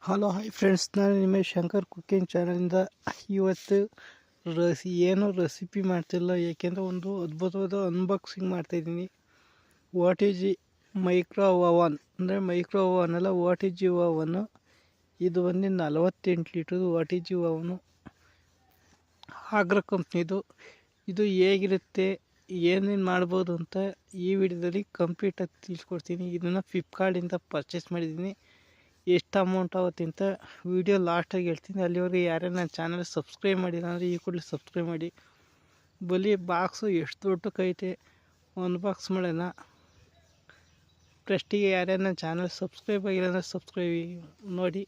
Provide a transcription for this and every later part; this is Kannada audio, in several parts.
ಹಲೋ ಹಾಯ್ ಫ್ರೆಂಡ್ಸ್, ನಾನು ನಿಮ್ಮ ಶಂಕರ್ ಕುಕಿಂಗ್ ಚಾನಲಿಂದ ಇವತ್ತು ಏನು ರೆಸಿಪಿ ಮಾಡ್ತಿಲ್ಲ, ಏಕೆಂದರೆ ಒಂದು ಅದ್ಭುತವಾದ ಅನ್ಬಾಕ್ಸಿಂಗ್ ಮಾಡ್ತಾಯಿದ್ದೀನಿ. ವಾಟ್ ಈಸ್ ಮೈಕ್ರೋ ಓವನ್ ಅಂದರೆ ಮೈಕ್ರೋ ಓವನ್ ಅಲ್ಲ, ವಾಟ್ ಈಸ್ ಓವನು. ಇದು ಒಂದು 48 ಲೀಟ್ರದು ವಾಟ್ ಈಸ್ ಓವನು, ಆಗ್ರಾ ಕಂಪ್ನಿದು. ಇದು ಹೇಗಿರುತ್ತೆ, ಏನೇನು ಮಾಡ್ಬೋದು ಅಂತ ಈ ವಿಡಿಯೋದಲ್ಲಿ ಕಂಪ್ಲೀಟಾಗಿ ತಿಳಿಸ್ಕೊಡ್ತೀನಿ. ಇದನ್ನು ಫ್ಲಿಪ್ಕಾರ್ಟಿಂದ ಪರ್ಚೇಸ್ ಮಾಡಿದ್ದೀನಿ. ಎಷ್ಟು ಅಮೌಂಟ್ ಆಗುತ್ತೆ ಅಂತ ವಿಡಿಯೋ ಲಾಸ್ಟಾಗಿ ಹೇಳ್ತೀನಿ. ಅಲ್ಲಿವರೆಗೆ ಯಾರೇ ನನ್ನ ಚಾನಲ್ ಸಬ್ಸ್ಕ್ರೈಬ್ ಮಾಡಿಲ್ಲ ಅಂದರೆ ಈ ಕೂಡಲೇ ಸಬ್ಸ್ಕ್ರೈಬ್ ಮಾಡಿ. ಬಲಿ ಬಾಕ್ಸು ಎಷ್ಟು ದೊಡ್ಡಕ್ಕೈತೆ, ಒಂದು ಬಾಕ್ಸ್ ಮಾಡೋಣ. ಫಸ್ಟಿಗೆ ಯಾರ್ಯಾರು ನನ್ನ ಚಾನಲ್ ಸಬ್ಸ್ಕ್ರೈಬ್ ಆಗಿಲ್ಲ ಅಂದರೆ ಸಬ್ಸ್ಕ್ರೈಬ್ ನೋಡಿ.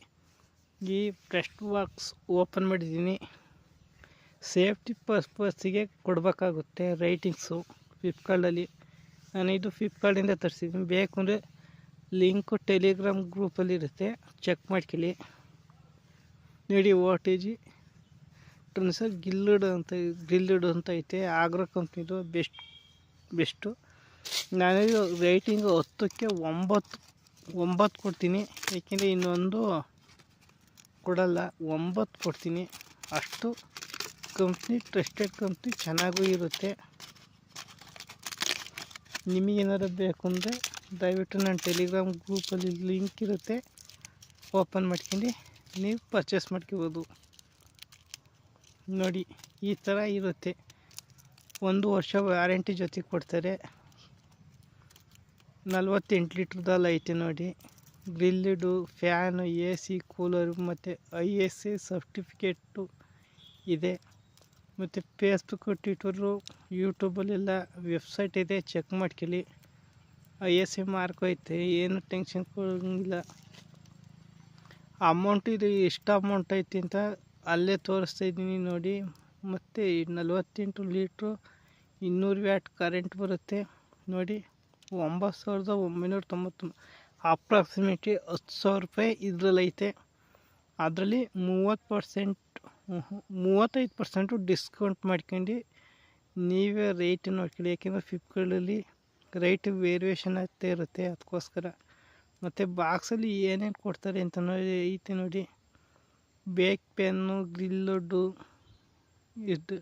ಈ ಫಸ್ಟ್ ಬಾಕ್ಸ್ ಓಪನ್ ಮಾಡಿದ್ದೀನಿ. ಸೇಫ್ಟಿ ಪರ್ಪಸ್ಸಿಗೆ ಕೊಡಬೇಕಾಗುತ್ತೆ ರೈಟಿಂಗ್ಸು ಫ್ಲಿಪ್ಕಾರ್ಟಲ್ಲಿ. ನಾನು ಇದು ಫ್ಲಿಪ್ಕಾರ್ಟಿಂದ ತರಿಸಿದ್ದೀನಿ. ಬೇಕು ಅಂದರೆ ಲಿಂಕು ಟೆಲಿಗ್ರಾಮ್ ಗ್ರೂಪಲ್ಲಿ ಇರುತ್ತೆ, ಚೆಕ್ ಮಾಡ್ಕೊಳ್ಳಿ. ನೋಡಿ, ವಾಟೇಜಿ ಟ್ರನ್ಸರ್ ಗ್ರಿಲ್ಡ್ ಅಂತ ಐತೆ. ಆಗ್ರಾ ಕಂಪ್ನಿದು ಬೆಸ್ಟು. ನಾನಿದು ರೇಟಿಂಗು 10ಕ್ಕೆ 9 ಕೊಡ್ತೀನಿ, ಏಕೆಂದರೆ ಇನ್ನೊಂದು ಕೊಡಲ್ಲ. 9 ಕೊಡ್ತೀನಿ. ಅಷ್ಟು ಕಂಪ್ನಿ ಟ್ರಸ್ಟೆಡ್ ಕಂಪ್ನಿ, ಚೆನ್ನಾಗೂ ಇರುತ್ತೆ. ನಿಮಗೇನಾದ್ರು ಬೇಕು ಅಂದರೆ ದಯವಿಟ್ಟು ನನ್ನ ಟೆಲಿಗ್ರಾಮ್ ಗ್ರೂಪಲ್ಲಿ ಲಿಂಕ್ ಇರುತ್ತೆ, ಓಪನ್ ಮಾಡ್ಕೊಂಡು ನೀವು ಪರ್ಚೇಸ್ ಮಾಡ್ಕೋಬೋದು. ನೋಡಿ, ಈ ಥರ ಇರುತ್ತೆ. 1 ವರ್ಷ ವ್ಯಾರಂಟಿ ಜೊತೆ ಕೊಡ್ತಾರೆ. 48 ಲೀಟ್ರದಲ್ಲಿ ಐತೆ ನೋಡಿ. ಗ್ರಿಲ್ಡು, ಫ್ಯಾನು, AC, ಕೂಲರು ಮತ್ತು ISA ಸರ್ಟಿಫಿಕೇಟು ಇದೆ. ಮತ್ತು ಫೇಸ್ಬುಕ್ಕು, ಟ್ವಿಟರು, ಯೂಟ್ಯೂಬಲ್ಲೆಲ್ಲ ವೆಬ್ಸೈಟ್ ಇದೆ, ಚೆಕ್ ಮಾಡ್ಕೊಳ್ಳಿ. ISA ಮಾರ್ಕ್ ಐತೆ, ಏನು ಟೆನ್ಷನ್ ಕೊಡೋಂಗಿಲ್ಲ. ಅಮೌಂಟ್ ಇದು ಎಷ್ಟು ಅಮೌಂಟ್ ಐತಿ ಅಂತ ಅಲ್ಲೇ ತೋರಿಸ್ತಾ ಇದ್ದೀನಿ ನೋಡಿ. ಮತ್ತು 48 ಲೀಟ್ರು 200 ವ್ಯಾಟ್ ಕರೆಂಟ್ ಬರುತ್ತೆ ನೋಡಿ. 9,999, ಅಪ್ರಾಕ್ಸಿಮೇಟ್ಲಿ 10,000 ರೂಪಾಯಿ ಇದರಲ್ಲೈತೆ. ಅದರಲ್ಲಿ 35% ಡಿಸ್ಕೌಂಟ್ ಮಾಡ್ಕೊಂಡು ನೀವೇ ರೇಟ್ ನೋಡ್ಕೊಳ್ಳಿ. ಯಾಕೆಂದರೆ ಫ್ಲಿಪ್ಕಾರ್ಟಲ್ಲಿ ರೇಟ್ ವೇರಿಯೇಷನ್ ಆಗ್ತಾ ಇರುತ್ತೆ, ಅದಕ್ಕೋಸ್ಕರ. ಮತ್ತು ಬಾಕ್ಸಲ್ಲಿ ಏನೇನು ಕೊಡ್ತಾರೆ ಅಂತ ಐತೆ ನೋಡಿ. ಬೇಕ್ ಪೆನ್ನು, ಗ್ರಿಲ್ಲಡು, ಇದು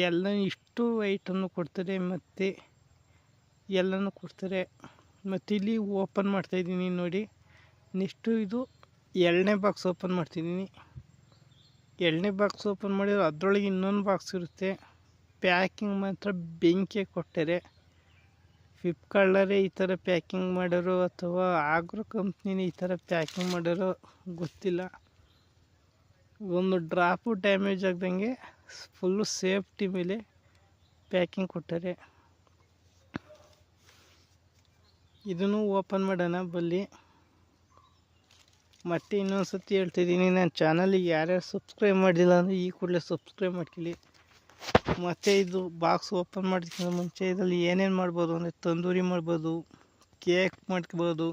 ಎಲ್ಲ ಇಷ್ಟು ಐಟನ್ನು ಕೊಡ್ತಾರೆ, ಮತ್ತು ಎಲ್ಲನೂ ಕೊಡ್ತಾರೆ. ಮತ್ತು ಇಲ್ಲಿ ಓಪನ್ ಮಾಡ್ತಾಯಿದ್ದೀನಿ ನೋಡಿ. ನೆಕ್ಸ್ಟು ಇದು 2ನೇ ಬಾಕ್ಸ್ ಓಪನ್ ಮಾಡ್ತಿದ್ದೀನಿ. 2ನೇ ಬಾಕ್ಸ್ ಓಪನ್ ಮಾಡಿದ್ರೆ ಅದರೊಳಗೆ ಇನ್ನೊಂದು ಬಾಕ್ಸ್ ಇರುತ್ತೆ. ಪ್ಯಾಕಿಂಗ್ ಮಾತ್ರ ಬೆಂಕಿ ಕೊಟ್ಟರೆ. ಫ್ಲಿಪ್ಕಾರ್ಟಲ್ಲೇ ಈ ಥರ ಪ್ಯಾಕಿಂಗ್ ಮಾಡೋರು ಅಥವಾ ಆಗ್ರೋ ಕಂಪ್ನಿನೇ ಈ ಥರ ಪ್ಯಾಕಿಂಗ್ ಮಾಡೋರು ಗೊತ್ತಿಲ್ಲ. ಒಂದು ಡ್ರಾಪು ಡ್ಯಾಮೇಜ್ ಆಗ್ದಂಗೆ ಫುಲ್ಲು ಸೇಫ್ಟಿ ಮೇಲೆ ಪ್ಯಾಕಿಂಗ್ ಕೊಟ್ಟರೆ. ಇದನ್ನು ಓಪನ್ ಮಾಡೋಣ ಬಲ್ಲಿ. ಮತ್ತೆ ಇನ್ನೊಂದು ಸತಿ ಹೇಳ್ತಿದ್ದೀನಿ, ನನ್ನ ಚಾನಲಿಗೆ ಯಾರ್ಯಾರು ಸಬ್ಸ್ಕ್ರೈಬ್ ಮಾಡಿಲ್ಲ ಅಂದರೆ ಈ ಕೂಡಲೇ ಸಬ್ಸ್ಕ್ರೈಬ್ ಮಾಡ್ಕೊಳ್ಳಿ. ಮತ್ತು ಇದು ಬಾಕ್ಸ್ ಓಪನ್ ಮಾಡೋದಕ್ಕಿಂತ ಮುಂಚೆ ಇದರಲ್ಲಿ ಏನೇನು ಮಾಡ್ಬೋದು ಅಂದರೆ ತಂದೂರಿ ಮಾಡ್ಬೋದು, ಕೇಕ್ ಮಾಡ್ಕೋಬೋದು,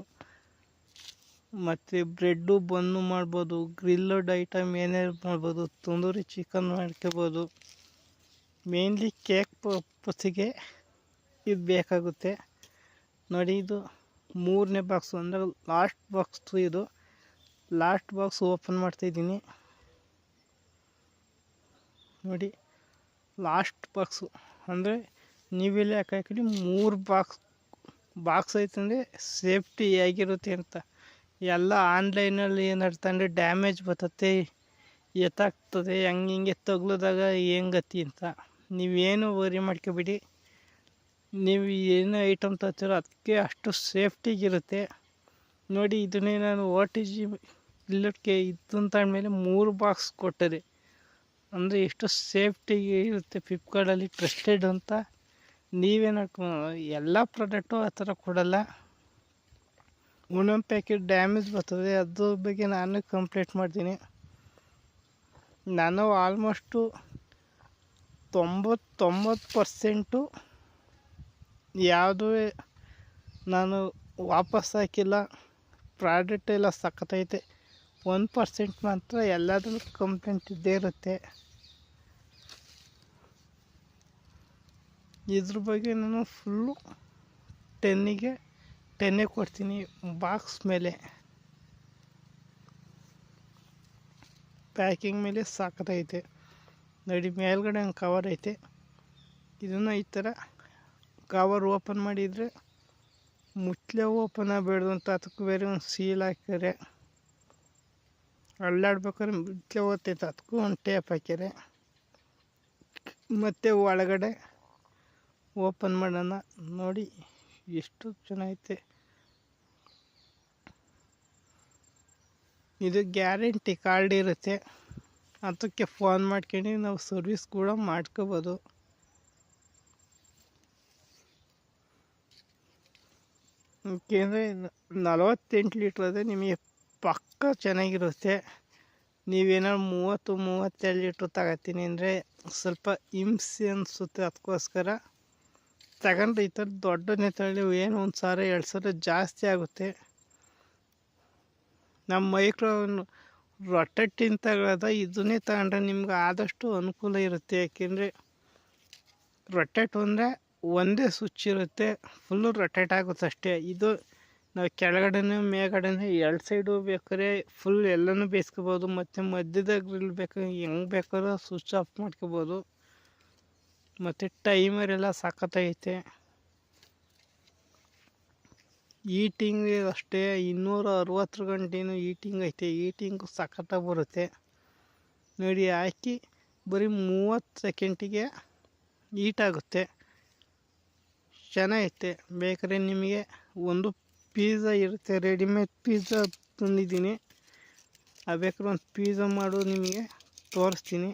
ಮತ್ತು ಬ್ರೆಡ್ಡು ಬನ್ನು ಮಾಡ್ಬೋದು, ಗ್ರಿಲ್ಲಡ್ ಐಟಮ್ ಏನೇನು ಮಾಡ್ಬೋದು, ತಂದೂರಿ ಚಿಕನ್ ಮಾಡ್ಕೋಬೋದು. ಮೇನ್ಲಿ ಕೇಕ್ ಪರ್ಪಸ್ಸಿಗೆ ಇದು ಬೇಕಾಗುತ್ತೆ ನೋಡಿ. ಇದು 3ನೇ ಬಾಕ್ಸು ಅಂದರೆ ಲಾಸ್ಟ್ ಬಾಕ್ಸು. ಇದು ಲಾಸ್ಟ್ ಬಾಕ್ಸ್ ಓಪನ್ ಮಾಡ್ತಾಯಿದ್ದೀನಿ ನೋಡಿ. ಲಾಸ್ಟ್ ಬಾಕ್ಸು ಅಂದರೆ ನೀವೆಲ್ಲ ಹಾಕಿ 3 ಬಾಕ್ಸ್ ಐತಂದರೆ ಸೇಫ್ಟಿ ಹೇಗಿರುತ್ತೆ ಅಂತ. ಎಲ್ಲ ಆನ್ಲೈನಲ್ಲಿ ಏನಾಡ್ತಾ ಅಂದರೆ ಡ್ಯಾಮೇಜ್ ಬರ್ತತೆ, ಎತ್ತಾಗ್ತದೆ, ಹಿಂಗೆ ತಗ್ಲಿದಾಗ ಹೆಂಗತಿ ಅಂತ. ನೀವೇನು ವರಿ ಮಾಡ್ಕೊಬೇಡಿ. ನೀವು ಏನು ಐಟಮ್ ತರ್ತೀರೋ ಅದಕ್ಕೆ ಅಷ್ಟು ಸೇಫ್ಟಿಗಿರುತ್ತೆ ನೋಡಿ. ಇದನ್ನೇ ನಾನು OTG ಇಲ್ಲಕ್ಕೆ ಇದಂತ ಅಂದಮೇಲೆ 3 ಬಾಕ್ಸ್ ಕೊಟ್ಟರೆ ಅಂದರೆ ಎಷ್ಟು ಸೇಫ್ಟಿಗೆ ಇರುತ್ತೆ. ಫ್ಲಿಪ್ಕಾರ್ಟಲ್ಲಿ ಟ್ರಸ್ಟೆಡ್ ಅಂತ. ನೀವೇನು ಎಲ್ಲ ಪ್ರಾಡಕ್ಟು ಆ ಥರ ಕೊಡಲ್ಲ. ಒಂದೊಂದು ಪ್ಯಾಕೆಟ್ ಡ್ಯಾಮೇಜ್ ಬರ್ತದೆ, ಅದ್ರ ಬಗ್ಗೆ ನಾನು ಕಂಪ್ಲೇಂಟ್ ಮಾಡ್ತೀನಿ. ನಾನು ಆಲ್ಮೋಸ್ಟು 99% ಯಾವುದೂ ನಾನು ವಾಪಸ್ ಹಾಕಿಲ್ಲ. ಪ್ರಾಡಕ್ಟ್ ಎಲ್ಲ ಸಖತ್ತೈತೆ. 1% ಮಾತ್ರ ಎಲ್ಲದರಲ್ಲೂ ಕಂಪ್ಲೇಂಟ್ ಇದ್ದೇ ಇರುತ್ತೆ. ಇದ್ರ ಬಗ್ಗೆ ನಾನು ಫುಲ್ಲು 10ಗೆ 10 ಕೊಡ್ತೀನಿ ಬಾಕ್ಸ್ ಮೇಲೆ. ಪ್ಯಾಕಿಂಗ್ ಮೇಲೆ ಸಾಕತ್ತೈತೆ ನೋಡಿ. ಮೇಲ್ಗಡೆ ಒಂದು ಕವರ್ ಐತೆ, ಇದನ್ನು ಈ ಥರ ಕವರ್ ಓಪನ್ ಮಾಡಿದರೆ ಮುಚ್ಚಲೆ ಓಪನ್ ಆಗಬೇಡ್ದು ಅಂತ ಅದಕ್ಕೆ ಬೇರೆ ಒಂದು ಸೀಲ್ ಹಾಕ್ಯಾರೆ. ಅಲ್ಲಾಡ್ಬೇಕಾದ್ರೆ ಮುಚ್ಚಲೆ ಓದ್ತೈತೆ, ಅದಕ್ಕೂ ಒಂದು ಟೇಪ್ ಹಾಕ್ಯಾರೆ. ಮತ್ತು ಒಳಗಡೆ ಓಪನ್ ಮಾಡೋಣ ನೋಡಿ ಎಷ್ಟು ಚೆನ್ನಾಗೈತೆ. ಇದು ಗ್ಯಾರಂಟಿ ಕಾರ್ಡ್ ಇರುತ್ತೆ, ಅದಕ್ಕೆ ಫೋನ್ ಮಾಡ್ಕೊಂಡು ನಾವು ಸರ್ವಿಸ್ ಕೂಡ ಮಾಡ್ಕೋಬೋದು. ಏಕೆಂದರೆ 48 ಲೀಟ್ರ್ ಅದೇ ನಿಮಗೆ ಪಕ್ಕ ಚೆನ್ನಾಗಿರುತ್ತೆ. ನೀವೇನಾದ್ರು 32 ಲೀಟ್ರ್ ತಗೋತೀನಿ ಅಂದರೆ ಸ್ವಲ್ಪ ಹಿಂಸೆ ಅನಿಸುತ್ತೆ. ಅದಕ್ಕೋಸ್ಕರ ತಗೊಂಡ್ರೆ ಈ ಥರ ದೊಡ್ಡನೇ ತಗೊಳ್ಳಿ, ಏನು 1,000-2,000 ಜಾಸ್ತಿ ಆಗುತ್ತೆ. ನಮ್ಮ ಮೈಕ್ರೋ ರೊಟೇಟಿನ್ ತಗೊಳ್ಳೋದ ಇದನ್ನೇ ತಗೊಂಡ್ರೆ ನಿಮ್ಗೆ ಆದಷ್ಟು ಅನುಕೂಲ ಇರುತ್ತೆ. ಯಾಕೆಂದರೆ ರೊಟೇಟ್ ಅಂದರೆ ಒಂದೇ ಸ್ವಿಚ್ ಇರುತ್ತೆ, ಫುಲ್ಲು ರೊಟೇಟ್ ಆಗುತ್ತೆ ಅಷ್ಟೇ. ಇದು ನಾವು ಕೆಳಗಡೆನೂ ಮೇಲ್ಗಡೆನೂ ಎರಡು ಸೈಡು ಬೇಕಾದ್ರೆ ಫುಲ್ ಎಲ್ಲನೂ ಬೇಯಿಸ್ಕೋಬೋದು. ಮತ್ತು ಮಧ್ಯದ ಗ್ರಿಲ್ ಬೇಕಾದ್ರೆ ಹೆಂಗೆ ಬೇಕಾದ್ರೂ ಸ್ವಿಚ್ ಆಫ್ ಮಾಡ್ಕೋಬೋದು. ಮತ್ತು ಟೈಮರೆಲ್ಲ ಸಖತ್ತೈತೆ. ಈಟಿಂಗ್ ಅಷ್ಟೇ 260 ಗಂಟೆನೂ ಈಟಿಂಗ್ ಐತೆ. ಈಟಿಂಗು ಸಖತ್ತಾಗಿ ಬರುತ್ತೆ ನೋಡಿ. ಹಾಕಿ ಬರೀ 30 ಸೆಕೆಂಡಿಗೆ ಹೀಟಾಗುತ್ತೆ, ಚೆನ್ನಾಗೈತೆ. ಬೇಕಾದ್ರೆ ನಿಮಗೆ ಒಂದು ಪಿಜ್ಜಾ ಇರುತ್ತೆ, ರೆಡಿಮೇಡ್ ಪಿಜ್ಜಾ ತಂದಿದ್ದೀನಿ. ಬೇಕಾದ್ರೆ ಒಂದು ಪಿಜ್ಜಾ ಮಾಡೋದು ನಿಮಗೆ ತೋರಿಸ್ತೀನಿ.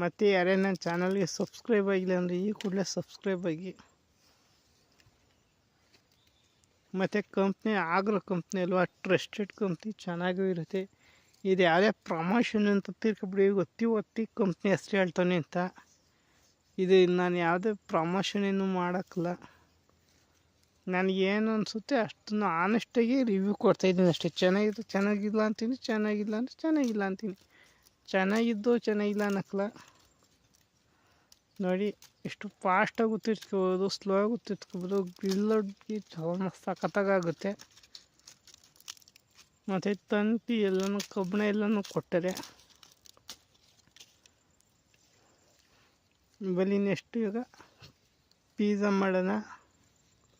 ಮತ್ತು ಯಾರೇ ನನ್ನ ಚಾನಲ್ಗೆ ಸಬ್ಸ್ಕ್ರೈಬ್ ಆಗಿಲ್ಲ ಅಂದರೆ ಈ ಕೂಡಲೇ ಸಬ್ಸ್ಕ್ರೈಬ್ ಆಗಿ. ಮತ್ತು ಕಂಪ್ನಿ ಆಗ್ರೋ ಕಂಪ್ನಿ ಅಲ್ವಾ, ಟ್ರಸ್ಟೆಡ್ ಕಂಪ್ನಿ, ಚೆನ್ನಾಗೂ ಇರುತ್ತೆ. ಇದು ಯಾವುದೇ ಪ್ರಮೋಷನ್ ಅಂತ ತಿಳ್ಕೊಬಿಡಿ, ಒತ್ತಿ ಕಂಪ್ನಿ ಹೆಸ್ರು ಹೇಳ್ತಾನೆ ಅಂತ. ಇದು ನಾನು ಯಾವುದೇ ಪ್ರಮೋಷನ್ ಏನು ಮಾಡೋಕ್ಕಲ್ಲ, ನನಗೇನು ಅನಿಸುತ್ತೆ ಅಷ್ಟನ್ನು ಆನೆಸ್ಟಾಗಿ ರಿವ್ಯೂ ಕೊಡ್ತಾಯಿದ್ದೀನಿ ಅಷ್ಟೇ. ಚೆನ್ನಾಗಿದ್ದು ಚೆನ್ನಾಗಿಲ್ಲ ಅಂತೀನಿ, ಚೆನ್ನಾಗಿಲ್ಲ ಅಂದರೆ ಚೆನ್ನಾಗಿಲ್ಲ ಅಂತೀನಿ. ಚೆನ್ನಾಗಿದ್ದು ಚೆನ್ನಾಗಿಲ್ಲ ಅನ್ನಕ್ಕಲ್ಲ ನೋಡಿ. ಎಷ್ಟು ಫಾಸ್ಟಾಗಿ ತಿರ್ಸ್ಕೋಬೋದು, ಸ್ಲೋ ಆಗಿ ತಿರ್ಸ್ಕೋಬೋದು. ಗ್ರಿಲ್ಲೋಡ್ಗೆ ಸಖತ್ತಾಗುತ್ತೆ. ಮತ್ತು ತಂತಿ ಎಲ್ಲನೂ ಕಬ್ಬಣ ಎಲ್ಲನೂ ಕೊಟ್ಟರೆ. ಬಲಿ ನೆಕ್ಸ್ಟ್ ಈಗ ಪಿಜ್ಜಾ ಮಾಡೋಣ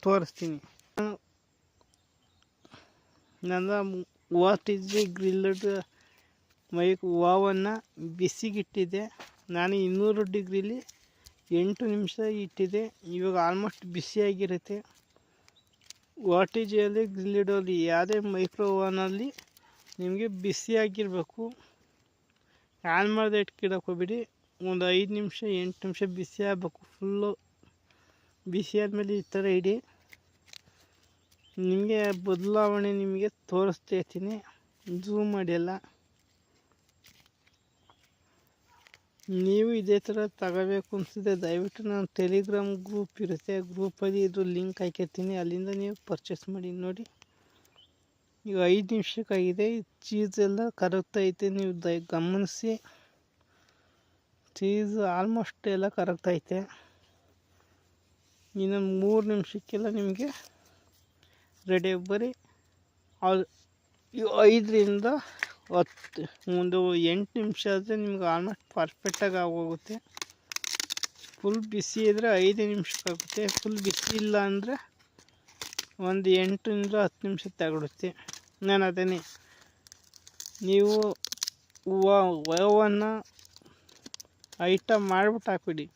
ತೋರಿಸ್ತೀನಿ. ನನ್ನ OTG ಗ್ರಿಲ್ಲಡ್ ಓವನ್ನ ಬಿಸಿಗಿಟ್ಟಿದ್ದೆ. ನಾನು 200 ಡಿಗ್ರಿಲಿ 8 ನಿಮಿಷ ಇಟ್ಟಿದ್ದೆ. ಇವಾಗ ಆಲ್ಮೋಸ್ಟ್ ಬಿಸಿಯಾಗಿರುತ್ತೆ. OTGಯಲ್ಲಿ ಗ್ರಿಲ್ಲಿಡಲ್ಲಿ ಯಾವುದೇ ಮೈಕ್ರೋ ಓವನಲ್ಲಿ ನಿಮಗೆ ಬಿಸಿಯಾಗಿರಬೇಕು. ಆನ್ ಮಾಡದೆ ಇಟ್ಕಿಡಕ್ಕೆ ಹೋಗ್ಬಿಡಿ. ಒಂದು 5 ನಿಮಿಷ 8 ನಿಮಿಷ ಬಿಸಿ ಆಗಬೇಕು. ಫುಲ್ಲು ಬಿಸಿ ಆದಮೇಲೆ ಈ ಥರ ಇಡಿ. ನಿಮಗೆ ಬದಲಾವಣೆ ನಿಮಗೆ ತೋರಿಸ್ತಾ ಇರ್ತೀನಿ, ಝೂಮ್ ಮಾಡಿ ಎಲ್ಲ. ನೀವು ಇದೇ ಥರ ತಗೋಬೇಕು ಅನಿಸಿದ್ರೆ ದಯವಿಟ್ಟು ನಾನು ಟೆಲಿಗ್ರಾಮ್ ಗ್ರೂಪ್ ಇರುತ್ತೆ, ಗ್ರೂಪಲ್ಲಿ ಇದು ಲಿಂಕ್ ಹಾಕಿರ್ತೀನಿ, ಅಲ್ಲಿಂದ ನೀವು ಪರ್ಚೇಸ್ ಮಾಡಿ. ನೋಡಿ ಈಗ 5 ನಿಮಿಷಕ್ಕಾಗಿದೆ. ಚೀಸ್ ಎಲ್ಲ ಕರಗ್ತೈತೆ, ನೀವು ಗಮನಿಸಿ. ಚೀಸ್ ಆಲ್ಮೋಸ್ಟ್ ಎಲ್ಲ ಕರಗ್ತೈತೆ. ಇನ್ನು 3 ನಿಮಿಷಕ್ಕೆಲ್ಲ ನಿಮಗೆ ರೆಡಿ. ಬರೀ 5ರಿಂದ 10 ಒಂದು 8 ನಿಮಿಷ ಆದರೆ ನಿಮ್ಗೆ ಆಲ್ಮೋಸ್ಟ್ ಪರ್ಫೆಕ್ಟಾಗಿ ಆಗೋಗುತ್ತೆ. ಫುಲ್ ಬಿಸಿ ಇದ್ದರೆ 5 ನಿಮಿಷಕ್ಕಾಗುತ್ತೆ. ಫುಲ್ ಬಿಸಿ ಇಲ್ಲ ಅಂದರೆ ಒಂದು 8ರಿಂದ 10 ನಿಮಿಷ ತಗೊಳುತ್ತೆ. ನಾನು ಅದನ್ನೇ ನೀವು ಓವನ್ನ ಐಟಮ್ ಮಾಡಿಬಿಟ್ಟು ಹಾಕ್ಬಿಡಿ.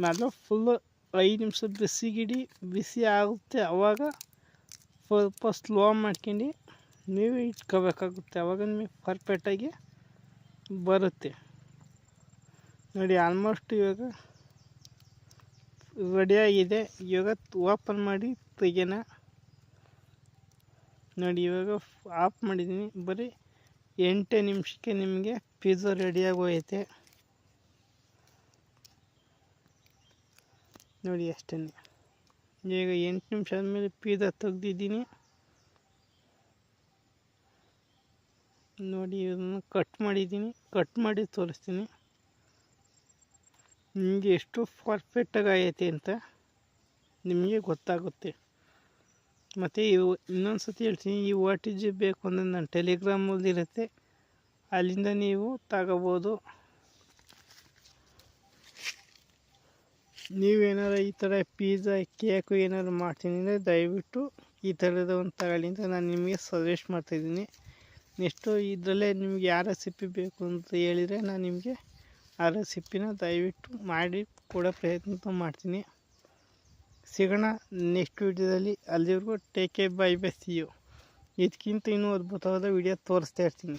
ಮೊದಲು ಫುಲ್ಲು 5 ನಿಮಿಷ ಬಿಸಿಗಿಡಿ. ಬಿಸಿ ಆಗುತ್ತೆ ಆವಾಗ ಸ್ವಲ್ಪ ಸ್ಲೋ ಮಾಡ್ಕೊಂಡು ನೀವು ಇಟ್ಕೋಬೇಕಾಗುತ್ತೆ. ಆವಾಗ ನಿಮಗೆ ಪರ್ಫೆಕ್ಟಾಗಿ ಬರುತ್ತೆ ನೋಡಿ. ಆಲ್ಮೋಸ್ಟ್ ಇವಾಗ ರೆಡಿಯಾಗಿದೆ. ಇವಾಗ ಓಪನ್ ಮಾಡಿ ತೆಗೆಯೋಣ ನೋಡಿ. ಇವಾಗ ಆಫ್ ಮಾಡಿದ್ದೀನಿ. ಬರೀ 8 ನಿಮಿಷಕ್ಕೆ ನಿಮಗೆ ಪಿಜ್ಜಾ ರೆಡಿಯಾಗಿ ಹೋಯ್ತೆ ನೋಡಿ. ಅಷ್ಟೇ. ಈಗ 8 ನಿಮಿಷ ಆದಮೇಲೆ ಪಿಜ್ಜಾ ತೆಗ್ದಿದ್ದೀನಿ ನೋಡಿ. ಇದನ್ನು ಕಟ್ ಮಾಡಿದ್ದೀನಿ, ಕಟ್ ಮಾಡಿ ತೋರಿಸ್ತೀನಿ ನಿಮಗೆ ಎಷ್ಟು ಪರ್ಫೆಕ್ಟಾಗಿ ಆಗೈತೆ ಅಂತ ನಿಮಗೆ ಗೊತ್ತಾಗುತ್ತೆ. ಮತ್ತು ಇನ್ನೊಂದು ಸತಿ ಹೇಳ್ತೀನಿ, ಈ OTG ಬೇಕು ಅಂದರೆ ನನ್ನ ಟೆಲಿಗ್ರಾಮಲ್ಲಿ ಇರುತ್ತೆ, ಅಲ್ಲಿಂದ ನೀವು ತಗೋಬೋದು. ನೀವೇನಾರು ಈ ಥರ ಪಿಜ್ಜಾ ಕೇಕು ಏನಾದ್ರು ಮಾಡ್ತೀನಿ ಅಂದರೆ ದಯವಿಟ್ಟು ಈ ಥರದ ಒಂದು ತಗೊಳ್ಳಿ ಅಂತ ನಾನು ನಿಮಗೆ ಸಜೆಸ್ಟ್ ಮಾಡ್ತಾಯಿದ್ದೀನಿ. ನೆಕ್ಸ್ಟು ಇದರಲ್ಲೇ ನಿಮ್ಗೆ ಯಾವ ರೆಸಿಪಿ ಬೇಕು ಅಂತ ಹೇಳಿದರೆ ನಾನು ನಿಮಗೆ ಆ ರೆಸಿಪಿನ ದಯವಿಟ್ಟು ಮಾಡಿ ಕೊಡೋ ಪ್ರಯತ್ನ ಮಾಡ್ತೀನಿ. ಸಿಗೋಣ ನೆಕ್ಸ್ಟ್ ವೀಡಿಯೋದಲ್ಲಿ. ಅಲ್ಲಿವರೆಗೂ take care, bye bye, see you. ಇದಕ್ಕಿಂತ ಇನ್ನೂ ಅದ್ಭುತವಾದ ವೀಡಿಯೋ ತೋರಿಸ್ತಾ ಇರ್ತೀನಿ.